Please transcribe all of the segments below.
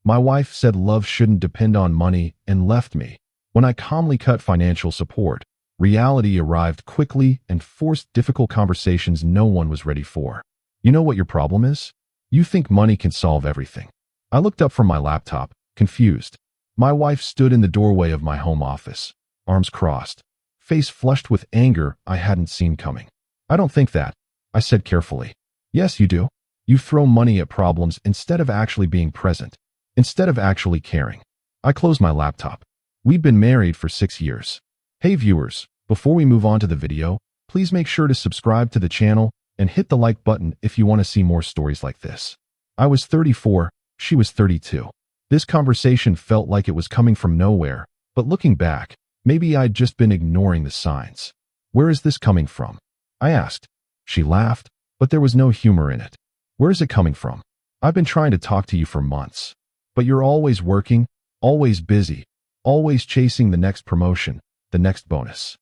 My wife said love shouldn't depend on money and left me. When I calmly cut financial support, reality arrived quickly and forced difficult conversations no one was ready for. You know what your problem is? You think money can solve everything. I looked up from my laptop, confused. My wife stood in the doorway of my home office, arms crossed, face flushed with anger I hadn't seen coming. I don't think that, I said carefully. Yes, you do. You throw money at problems instead of actually being present, instead of actually caring. I closed my laptop. We've been married for 6 years. Hey viewers, before we move on to the video, please make sure to subscribe to the channel and hit the like button if you want to see more stories like this. I was 34, she was 32. This conversation felt like it was coming from nowhere, but looking back, maybe I'd just been ignoring the signs. Where is this coming from? I asked. She laughed, but there was no humor in it. Where is it coming from? I've been trying to talk to you for months, but you're always working, always busy, always chasing the next promotion, the next bonus.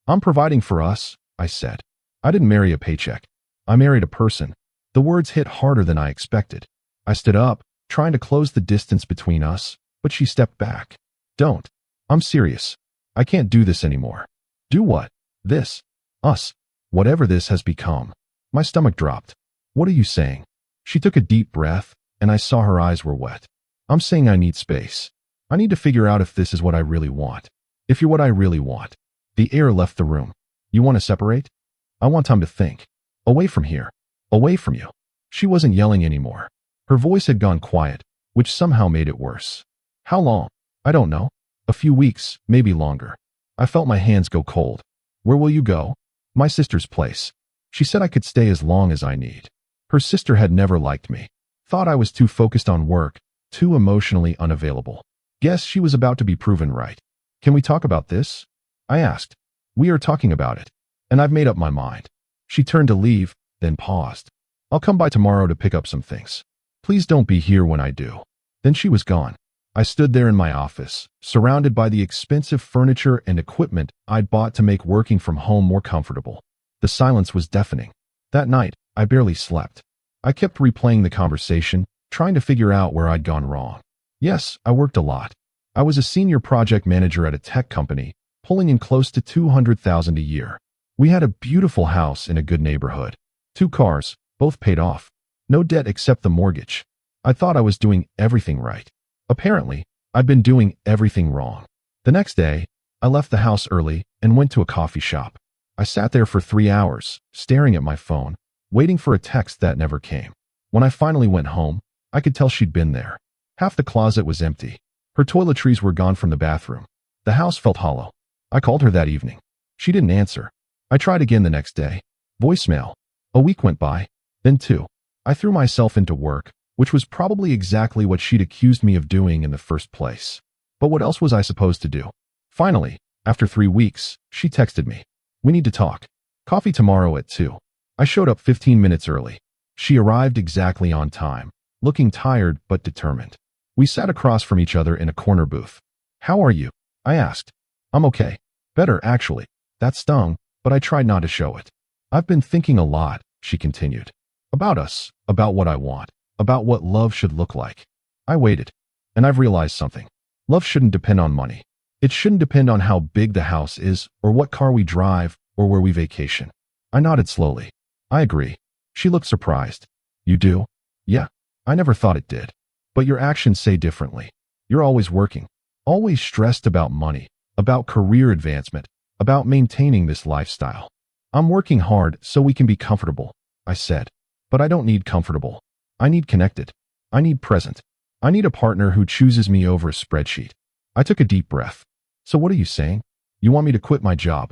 I'm providing for us, I said. I didn't marry a paycheck. I married a person. The words hit harder than I expected. I stood up, trying to close the distance between us, but she stepped back. Don't. I'm serious. I can't do this anymore. Do what? This. Us. Whatever this has become. My stomach dropped. What are you saying? She took a deep breath, and I saw her eyes were wet. I'm saying I need space. I need to figure out if this is what I really want. If you're what I really want. The air left the room. You want to separate? I want time to think. Away from here. Away from you. She wasn't yelling anymore. Her voice had gone quiet, which somehow made it worse. How long? I don't know. A few weeks, maybe longer. I felt my hands go cold. Where will you go? My sister's place. She said I could stay as long as I need. Her sister had never liked me. Thought I was too focused on work, too emotionally unavailable. Guess she was about to be proven right. Can we talk about this? I asked. We are talking about it. And I've made up my mind. She turned to leave, then paused. I'll come by tomorrow to pick up some things. Please don't be here when I do. Then she was gone. I stood there in my office, surrounded by the expensive furniture and equipment I'd bought to make working from home more comfortable. The silence was deafening. That night, I barely slept. I kept replaying the conversation, trying to figure out where I'd gone wrong. Yes, I worked a lot. I was a senior project manager at a tech company, pulling in close to $200,000 a year. We had a beautiful house in a good neighborhood. 2 cars, both paid off. No debt except the mortgage. I thought I was doing everything right. Apparently, I'd been doing everything wrong. The next day, I left the house early and went to a coffee shop. I sat there for 3 hours, staring at my phone, waiting for a text that never came. When I finally went home, I could tell she'd been there. Half the closet was empty. Her toiletries were gone from the bathroom. The house felt hollow. I called her that evening. She didn't answer. I tried again the next day. Voicemail. A week went by, then 2. I threw myself into work, which was probably exactly what she'd accused me of doing in the first place. But what else was I supposed to do? Finally, after 3 weeks, she texted me. We need to talk. Coffee tomorrow at 2. I showed up 15 minutes early. She arrived exactly on time, looking tired but determined. We sat across from each other in a corner booth. How are you? I asked. I'm okay. Better, actually. That stung, but I tried not to show it. I've been thinking a lot, she continued. About us, about what I want, about what love should look like. I waited, and I've realized something. Love shouldn't depend on money. It shouldn't depend on how big the house is, or what car we drive, or where we vacation. I nodded slowly. I agree. She looked surprised. You do? Yeah. I never thought it did. But your actions say differently. You're always working, always stressed about money, about career advancement, about maintaining this lifestyle. I'm working hard so we can be comfortable, I said. But I don't need comfortable. I need connected. I need present. I need a partner who chooses me over a spreadsheet. I took a deep breath. So what are you saying? You want me to quit my job?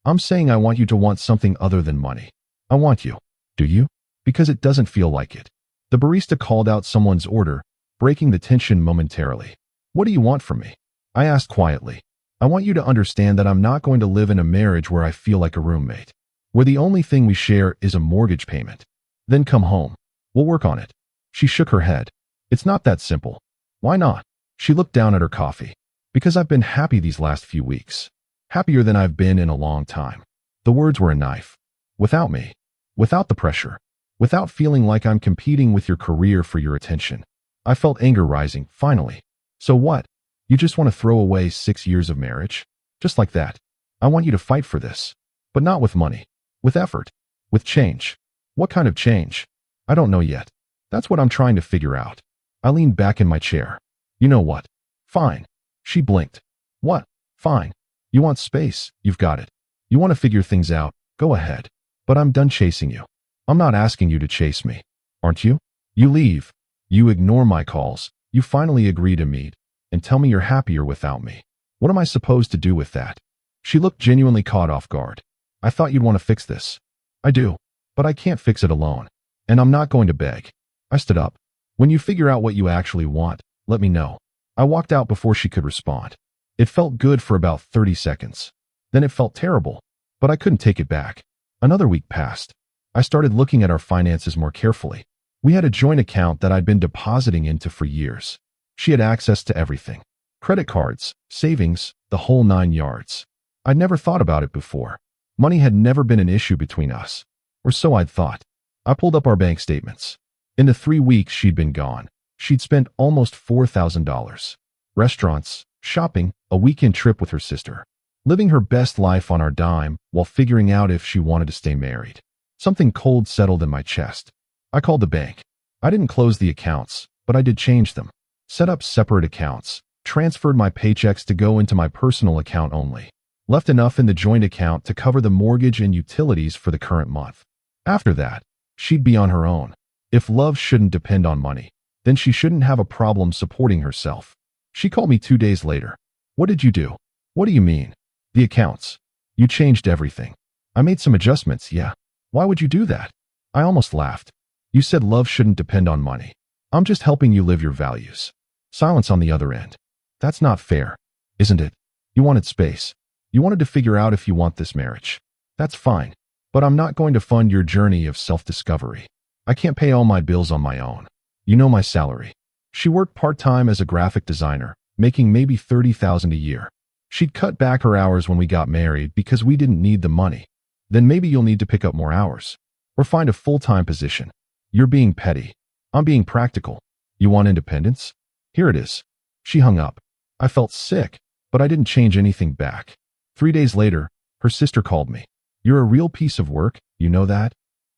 I'm saying I want you to want something other than money. I want you. Do you? Because it doesn't feel like it. The barista called out someone's order, breaking the tension momentarily. What do you want from me? I asked quietly. I want you to understand that I'm not going to live in a marriage where I feel like a roommate, where the only thing we share is a mortgage payment. Then come home. We'll work on it. She shook her head. It's not that simple. Why not? She looked down at her coffee. Because I've been happy these last few weeks. Happier than I've been in a long time. The words were a knife. Without me. Without the pressure. Without feeling like I'm competing with your career for your attention. I felt anger rising, finally. So what? You just want to throw away 6 years of marriage? Just like that. I want you to fight for this. But not with money. With effort. With change. What kind of change? I don't know yet. That's what I'm trying to figure out. I leaned back in my chair. You know what? Fine. She blinked. What? Fine. You want space? You've got it. You want to figure things out? Go ahead. But I'm done chasing you. I'm not asking you to chase me. Aren't you? You leave. You ignore my calls. You finally agree to meet and tell me you're happier without me. What am I supposed to do with that? She looked genuinely caught off guard. I thought you'd want to fix this. I do. But I can't fix it alone. And I'm not going to beg. I stood up. When you figure out what you actually want, let me know. I walked out before she could respond. It felt good for about 30 seconds. Then it felt terrible. But I couldn't take it back. Another week passed. I started looking at our finances more carefully. We had a joint account that I'd been depositing into for years. She had access to everything. Credit cards, savings, the whole 9 yards. I'd never thought about it before. Money had never been an issue between us. Or so I'd thought. I pulled up our bank statements. In the 3 weeks she'd been gone, she'd spent almost $4,000. Restaurants, shopping, a weekend trip with her sister. Living her best life on our dime while figuring out if she wanted to stay married. Something cold settled in my chest. I called the bank. I didn't close the accounts, but I did change them. Set up separate accounts. Transferred my paychecks to go into my personal account only. Left enough in the joint account to cover the mortgage and utilities for the current month. After that, she'd be on her own. If love shouldn't depend on money, then she shouldn't have a problem supporting herself. She called me 2 days later. What did you do? What do you mean? The accounts. You changed everything. I made some adjustments, yeah. Why would you do that? I almost laughed. You said love shouldn't depend on money. I'm just helping you live your values. Silence on the other end. That's not fair, isn't it? You wanted space. You wanted to figure out if you want this marriage. That's fine. But I'm not going to fund your journey of self-discovery. I can't pay all my bills on my own. You know my salary. She worked part-time as a graphic designer, making maybe $30,000 a year. She'd cut back her hours when we got married because we didn't need the money. Then maybe you'll need to pick up more hours. Or find a full-time position. You're being petty. I'm being practical. You want independence? Here it is. She hung up. I felt sick, but I didn't change anything back. 3 days later, her sister called me. You're a real piece of work, you know that?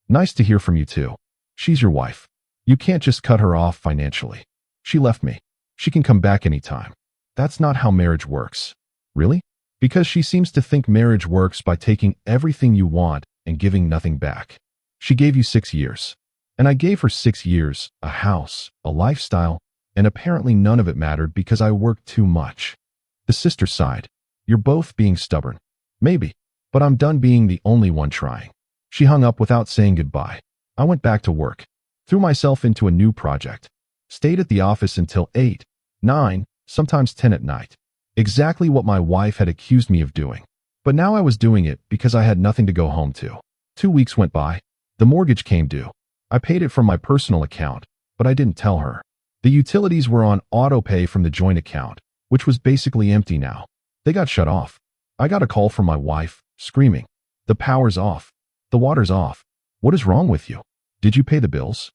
Nice to hear from you too. She's your wife. You can't just cut her off financially. She left me. She can come back anytime. That's not how marriage works. Really? Because she seems to think marriage works by taking everything you want and giving nothing back. She gave you 6 years. And I gave her 6 years, a house, a lifestyle, and apparently none of it mattered because I worked too much. The sister sighed. You're both being stubborn. Maybe. But I'm done being the only one trying. She hung up without saying goodbye. I went back to work. Threw myself into a new project. Stayed at the office until 8, 9, sometimes 10 at night. Exactly what my wife had accused me of doing. But now I was doing it because I had nothing to go home to. 2 weeks went by. The mortgage came due. I paid it from my personal account, but I didn't tell her. The utilities were on auto pay from the joint account, which was basically empty now. They got shut off. I got a call from my wife, screaming. The power's off. The water's off. What is wrong with you? Did you pay the bills?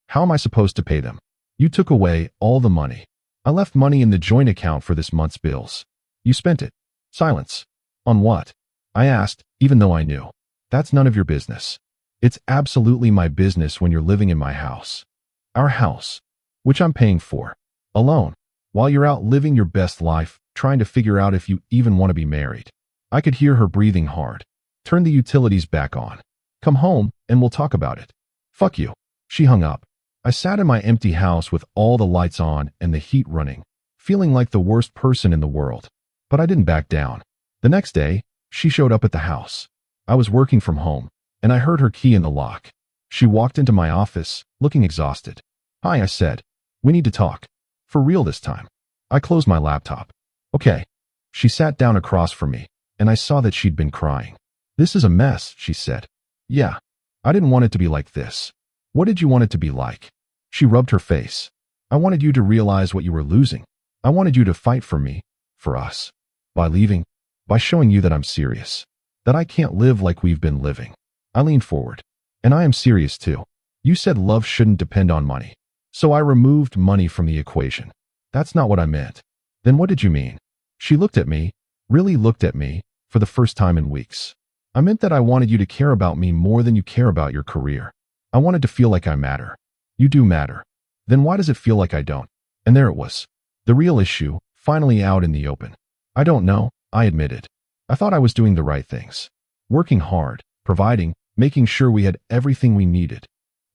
How am I supposed to pay them? You took away all the money. I left money in the joint account for this month's bills. You spent it. Silence. On what? I asked, even though I knew. That's none of your business. It's absolutely my business when you're living in my house. Our house. Which I'm paying for. Alone. While you're out living your best life, trying to figure out if you even want to be married. I could hear her breathing hard. Turn the utilities back on. Come home, and we'll talk about it. Fuck you. She hung up. I sat in my empty house with all the lights on and the heat running, feeling like the worst person in the world. But I didn't back down. The next day, she showed up at the house. I was working from home, and I heard her key in the lock. She walked into my office, looking exhausted. Hi, I said. We need to talk. For real this time. I closed my laptop. Okay. She sat down across from me, and I saw that she'd been crying. This is a mess, she said. Yeah. I didn't want it to be like this. What did you want it to be like? She rubbed her face. I wanted you to realize what you were losing. I wanted you to fight for me, for us. By leaving, by showing you that I'm serious. That I can't live like we've been living. I leaned forward. And I am serious too. You said love shouldn't depend on money. So I removed money from the equation. That's not what I meant. Then what did you mean? She looked at me, really looked at me, for the first time in weeks. I meant that I wanted you to care about me more than you care about your career. I wanted to feel like I matter. You do matter. Then why does it feel like I don't? And there it was. The real issue, finally out in the open. I don't know, I admitted. I thought I was doing the right things. Working hard, providing, making sure we had everything we needed.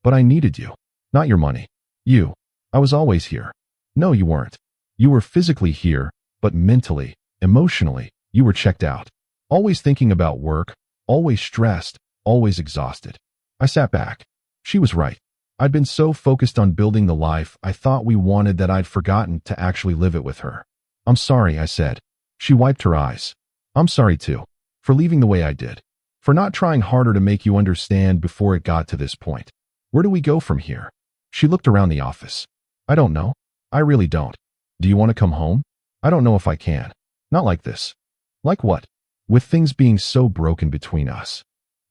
But I needed you. Not your money. You. I was always here. No, you weren't. You were physically here, but mentally, emotionally, you were checked out. Always thinking about work, always stressed, always exhausted. I sat back. She was right. I'd been so focused on building the life I thought we wanted that I'd forgotten to actually live it with her. I'm sorry, I said. She wiped her eyes. I'm sorry too. For leaving the way I did. For not trying harder to make you understand before it got to this point. Where do we go from here? She looked around the office. I don't know. I really don't. Do you want to come home? I don't know if I can. Not like this. Like what? With things being so broken between us.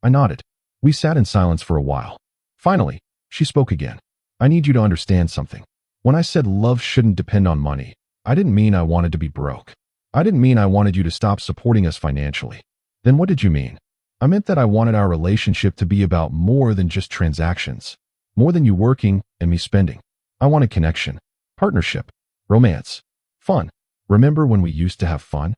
I nodded. We sat in silence for a while. Finally, she spoke again. I need you to understand something. When I said love shouldn't depend on money, I didn't mean I wanted to be broke. I didn't mean I wanted you to stop supporting us financially. Then what did you mean? I meant that I wanted our relationship to be about more than just transactions. More than you working and me spending. I wanted connection, partnership, romance, fun. Remember when we used to have fun?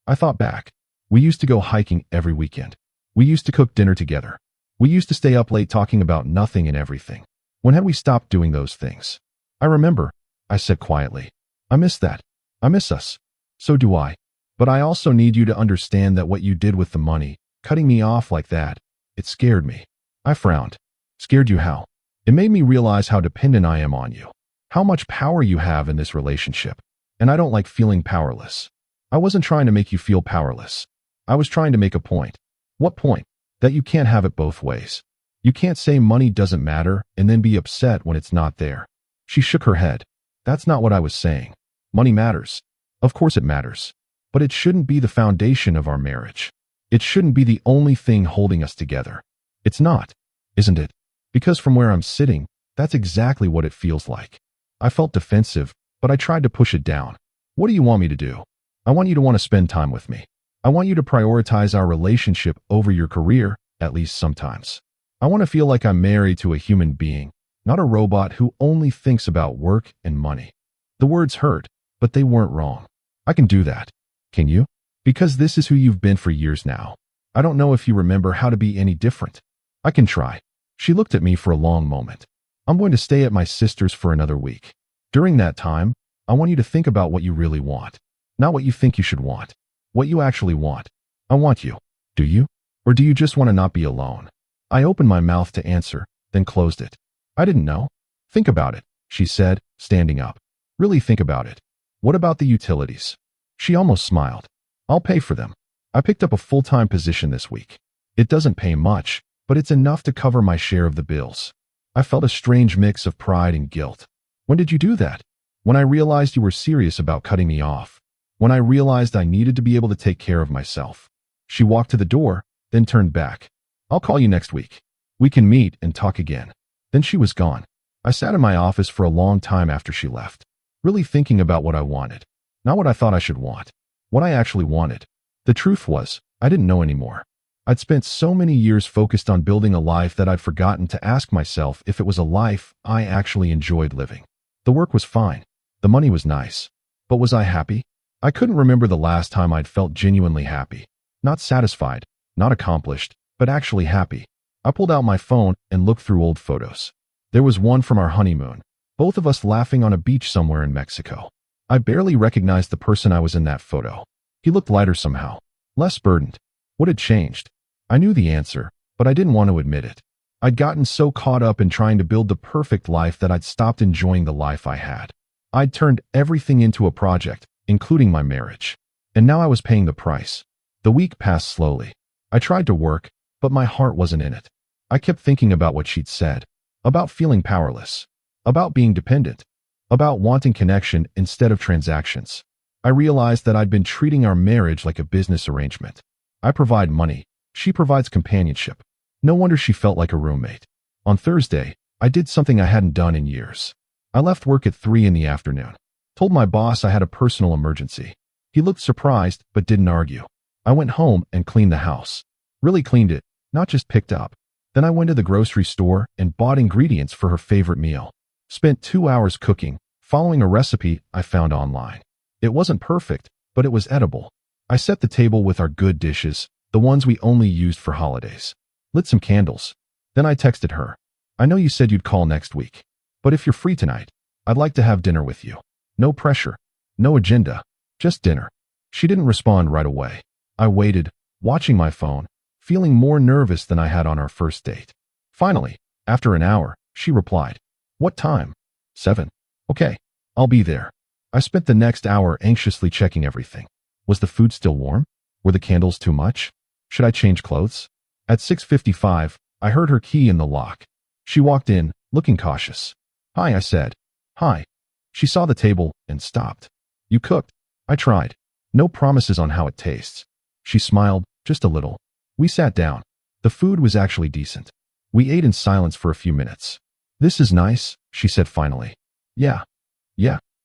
I thought back. We used to go hiking every weekend. We used to cook dinner together. We used to stay up late talking about nothing and everything. When had we stopped doing those things? I remember, I said quietly. I miss that. I miss us. So do I. But I also need you to understand that what you did with the money, cutting me off like that, it scared me. I frowned. Scared you how? It made me realize how dependent I am on you. How much power you have in this relationship. And I don't like feeling powerless. I wasn't trying to make you feel powerless. I was trying to make a point. What point? That you can't have it both ways. You can't say money doesn't matter and then be upset when it's not there. She shook her head. That's not what I was saying. Money matters. Of course it matters. But it shouldn't be the foundation of our marriage. It shouldn't be the only thing holding us together. It's not, isn't it? Because from where I'm sitting, that's exactly what it feels like. I felt defensive, but I tried to push it down. What do you want me to do? I want you to want to spend time with me. I want you to prioritize our relationship over your career, at least sometimes. I want to feel like I'm married to a human being, not a robot who only thinks about work and money. The words hurt, but they weren't wrong. I can do that. Can you? Because this is who you've been for years now. I don't know if you remember how to be any different. I can try. She looked at me for a long moment. I'm going to stay at my sister's for another week. During that time, I want you to think about what you really want. Not what you think you should want. What you actually want. I want you. Do you? Or do you just want to not be alone? I opened my mouth to answer, then closed it. I didn't know. Think about it, she said, standing up. Really think about it. What about the utilities? She almost smiled. I'll pay for them. I picked up a full-time position this week. It doesn't pay much, but it's enough to cover my share of the bills. I felt a strange mix of pride and guilt. When did you do that? When I realized you were serious about cutting me off. When I realized I needed to be able to take care of myself. She walked to the door, then turned back. I'll call you next week. We can meet and talk again. Then she was gone. I sat in my office for a long time after she left, really thinking about what I wanted. Not what I thought I should want. What I actually wanted. The truth was, I didn't know anymore. I'd spent so many years focused on building a life that I'd forgotten to ask myself if it was a life I actually enjoyed living. The work was fine. The money was nice. But was I happy? I couldn't remember the last time I'd felt genuinely happy. Not satisfied, not accomplished, but actually happy. I pulled out my phone and looked through old photos. There was one from our honeymoon, both of us laughing on a beach somewhere in Mexico. I barely recognized the person I was in that photo. He looked lighter somehow, less burdened. What had changed? I knew the answer, but I didn't want to admit it. I'd gotten so caught up in trying to build the perfect life that I'd stopped enjoying the life I had. I'd turned everything into a project, including my marriage. And now I was paying the price. The week passed slowly. I tried to work, but my heart wasn't in it. I kept thinking about what she'd said, about feeling powerless, about being dependent, about wanting connection instead of transactions. I realized that I'd been treating our marriage like a business arrangement. I provide money. She provides companionship. No wonder she felt like a roommate. On Thursday, I did something I hadn't done in years. I left work at 3 in the afternoon. Told my boss I had a personal emergency. He looked surprised, but didn't argue. I went home and cleaned the house. Really cleaned it, not just picked up. Then I went to the grocery store and bought ingredients for her favorite meal. Spent 2 hours cooking, following a recipe I found online. It wasn't perfect, but it was edible. I set the table with our good dishes, the ones we only used for holidays. Lit some candles. Then I texted her. I know you said you'd call next week, but if you're free tonight, I'd like to have dinner with you. No pressure, no agenda, just dinner. She didn't respond right away. I waited, watching my phone, feeling more nervous than I had on our first date. Finally, after an hour, she replied. What time? 7. Okay, I'll be there. I spent the next hour anxiously checking everything. Was the food still warm? Were the candles too much? Should I change clothes? At 6:55, I heard her key in the lock. She walked in, looking cautious. Hi, I said. Hi. She saw the table and stopped. You cooked? I tried. No promises on how it tastes. She smiled, just a little. We sat down. The food was actually decent. We ate in silence for a few minutes. This is nice, she said finally. Yeah.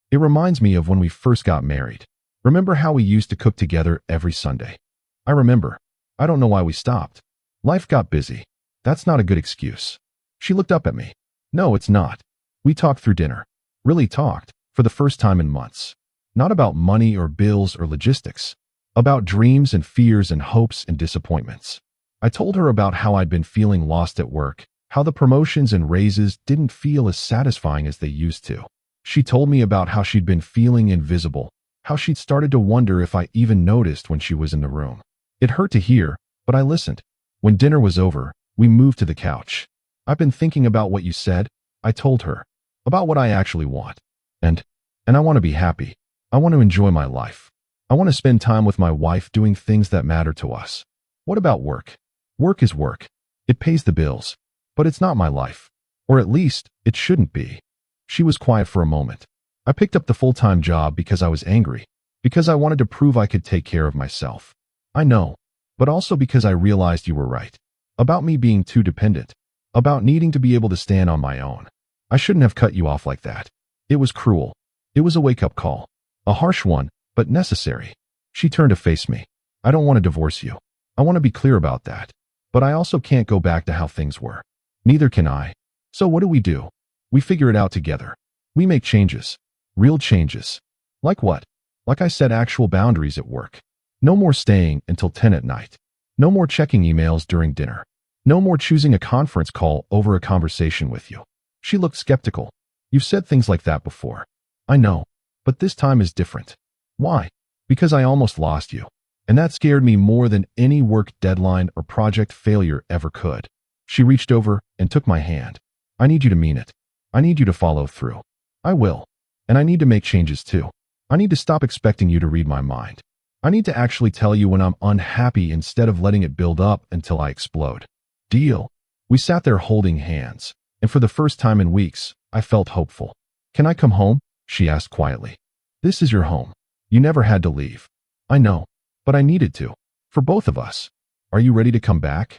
It reminds me of when we first got married. Remember how we used to cook together every Sunday? I remember. I don't know why we stopped. Life got busy. That's not a good excuse. She looked up at me. No, it's not. We talked through dinner. Really talked, for the first time in months. Not about money or bills or logistics. About dreams and fears and hopes and disappointments. I told her about how I'd been feeling lost at work, how the promotions and raises didn't feel as satisfying as they used to. She told me about how she'd been feeling invisible, how she'd started to wonder if I even noticed when she was in the room. It hurt to hear, but I listened. When dinner was over, we moved to the couch. I've been thinking about what you said, I told her. About what I actually want. And I want to be happy. I want to enjoy my life. I want to spend time with my wife doing things that matter to us. What about work? Work is work. It pays the bills. But it's not my life. Or at least, it shouldn't be. She was quiet for a moment. I picked up the full-time job because I was angry. Because I wanted to prove I could take care of myself. I know. But also because I realized you were right. About me being too dependent. About needing to be able to stand on my own. I shouldn't have cut you off like that. It was cruel. It was a wake-up call. A harsh one, but necessary. She turned to face me. I don't want to divorce you. I want to be clear about that. But I also can't go back to how things were. Neither can I. So what do? We figure it out together. We make changes. Real changes. Like what? Like I set actual boundaries at work. No more staying until 10 at night. No more checking emails during dinner. No more choosing a conference call over a conversation with you. She looked skeptical. You've said things like that before. I know. But this time is different. Why? Because I almost lost you. And that scared me more than any work deadline or project failure ever could. She reached over and took my hand. I need you to mean it. I need you to follow through. I will. And I need to make changes too. I need to stop expecting you to read my mind. I need to actually tell you when I'm unhappy instead of letting it build up until I explode. Deal. We sat there holding hands, and for the first time in weeks, I felt hopeful. Can I come home? She asked quietly. This is your home. You never had to leave. I know, but I needed to. For both of us. Are you ready to come back?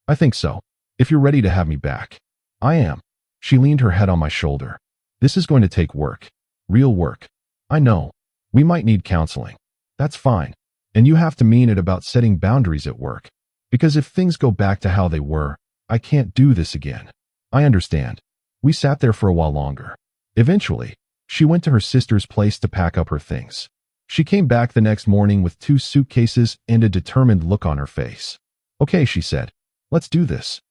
I think so. If you're ready to have me back. I am. She leaned her head on my shoulder. This is going to take work. Real work. I know. We might need counseling. That's fine. And you have to mean it about setting boundaries at work. Because if things go back to how they were, I can't do this again. I understand. We sat there for a while longer. Eventually, she went to her sister's place to pack up her things. She came back the next morning with 2 suitcases and a determined look on her face. Okay, she said. Let's do this.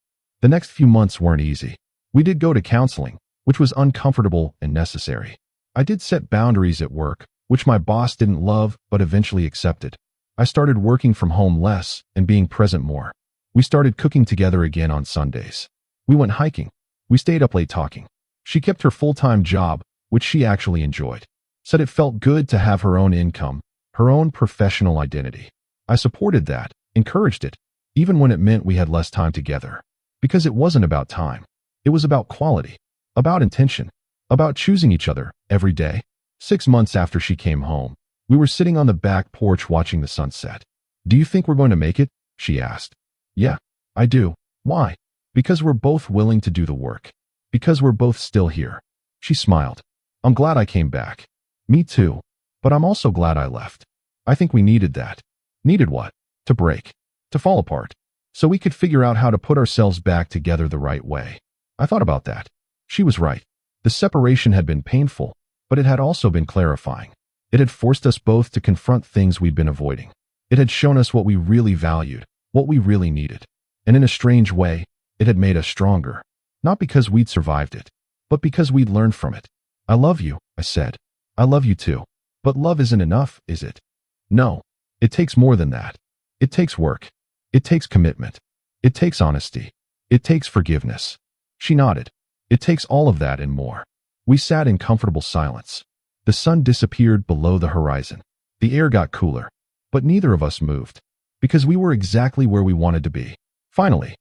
The next few months weren't easy. We did go to counseling, which was uncomfortable and necessary. I did set boundaries at work, which my boss didn't love but eventually accepted. I started working from home less and being present more. We started cooking together again on Sundays. We went hiking. We stayed up late talking. She kept her full-time job, which she actually enjoyed. Said it felt good to have her own income, her own professional identity. I supported that, encouraged it, even when it meant we had less time together. Because it wasn't about time. It was about quality, about intention, about choosing each other every day. 6 months after she came home, we were sitting on the back porch watching the sunset. Do you think we're going to make it? She asked. Yeah, I do. Why? Because we're both willing to do the work. Because we're both still here. She smiled. I'm glad I came back. Me too. But I'm also glad I left. I think we needed that. Needed what? To break. To fall apart. So we could figure out how to put ourselves back together the right way. I thought about that. She was right. The separation had been painful, but it had also been clarifying. It had forced us both to confront things we'd been avoiding. It had shown us what we really valued, what we really needed. And in a strange way, it had made us stronger. Not because we'd survived it, but because we'd learned from it. I love you, I said. I love you too. But love isn't enough, is it? No. It takes more than that. It takes work. It takes commitment. It takes honesty. It takes forgiveness. She nodded. It takes all of that and more. We sat in comfortable silence. The sun disappeared below the horizon. The air got cooler. But neither of us moved. Because we were exactly where we wanted to be. Finally,